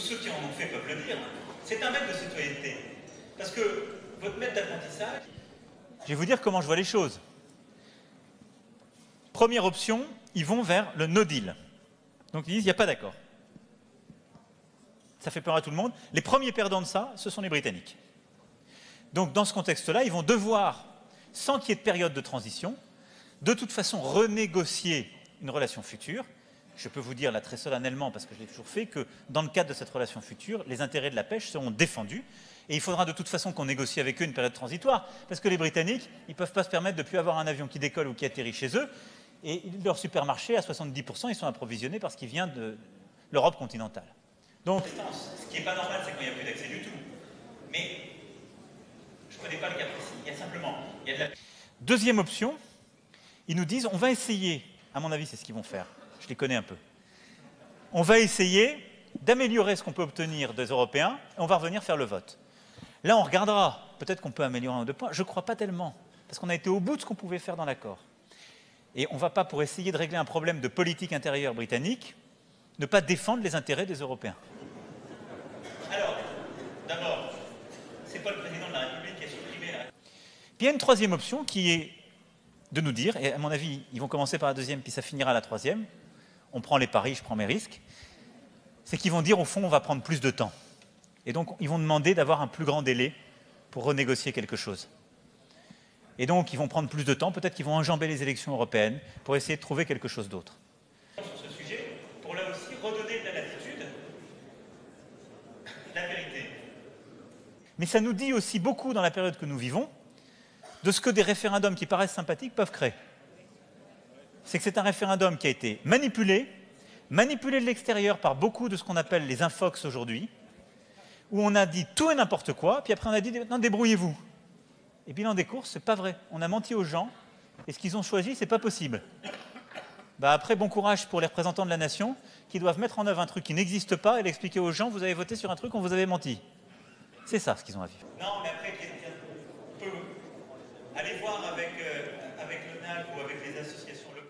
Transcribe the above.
ceux qui en ont fait peuvent le dire, c'est un maître de citoyenneté. Parce que votre maître d'apprentissage... Je vais vous dire comment je vois les choses. Première option, ils vont vers le no deal. Donc ils disent, il n'y a pas d'accord. Ça fait peur à tout le monde. Les premiers perdants de ça, ce sont les Britanniques. Donc dans ce contexte-là, ils vont devoir, sans qu'il y ait de période de transition, de toute façon renégocier une relation future. Je peux vous dire là très solennellement, parce que je l'ai toujours fait, que dans le cadre de cette relation future, les intérêts de la pêche seront défendus. Et il faudra de toute façon qu'on négocie avec eux une période transitoire, parce que les Britanniques, ils ne peuvent pas se permettre de ne plus avoir un avion qui décolle ou qui atterrit chez eux. Et leur supermarché, à 70%, ils sont approvisionnés par ce qui vient de l'Europe continentale. Donc, ce qui n'est pas normal, c'est qu'il n'y a plus d'accès du tout. Mais je ne connais pas le cas précis. Il y a simplement... Deuxième option, ils nous disent, on va essayer, à mon avis c'est ce qu'ils vont faire, je les connais un peu, on va essayer d'améliorer ce qu'on peut obtenir des Européens et on va revenir faire le vote. Là on regardera, peut-être qu'on peut améliorer un ou deux points, je ne crois pas tellement, parce qu'on a été au bout de ce qu'on pouvait faire dans l'accord. Et on ne va pas, pour essayer de régler un problème de politique intérieure britannique, ne pas défendre les intérêts des Européens. Alors, d'abord, ce n'est pas le président de la République qui a supprimé la... Puis il y a une troisième option qui est de nous dire, et à mon avis, ils vont commencer par la deuxième, puis ça finira à la troisième, on prend les paris, je prends mes risques, c'est qu'ils vont dire, au fond, on va prendre plus de temps. Et donc, ils vont demander d'avoir un plus grand délai pour renégocier quelque chose. Et donc, ils vont prendre plus de temps, peut-être qu'ils vont enjamber les élections européennes pour essayer de trouver quelque chose d'autre. Sur ce sujet, pour là aussi redonner de la latitude, la vérité. Mais ça nous dit aussi beaucoup dans la période que nous vivons, de ce que des référendums qui paraissent sympathiques peuvent créer. C'est que c'est un référendum qui a été manipulé de l'extérieur par beaucoup de ce qu'on appelle les infox aujourd'hui, où on a dit tout et n'importe quoi, puis après on a dit « non, débrouillez-vous ». Et bilan des courses, c'est pas vrai. On a menti aux gens, et ce qu'ils ont choisi, c'est pas possible. Bah après, bon courage pour les représentants de la nation, qui doivent mettre en œuvre un truc qui n'existe pas et l'expliquer aux gens, vous avez voté sur un truc, on vous avait menti. C'est ça ce qu'ils ont à vivre. Non, mais après, on peut aller voir avec le NAC ou avec les associations locales.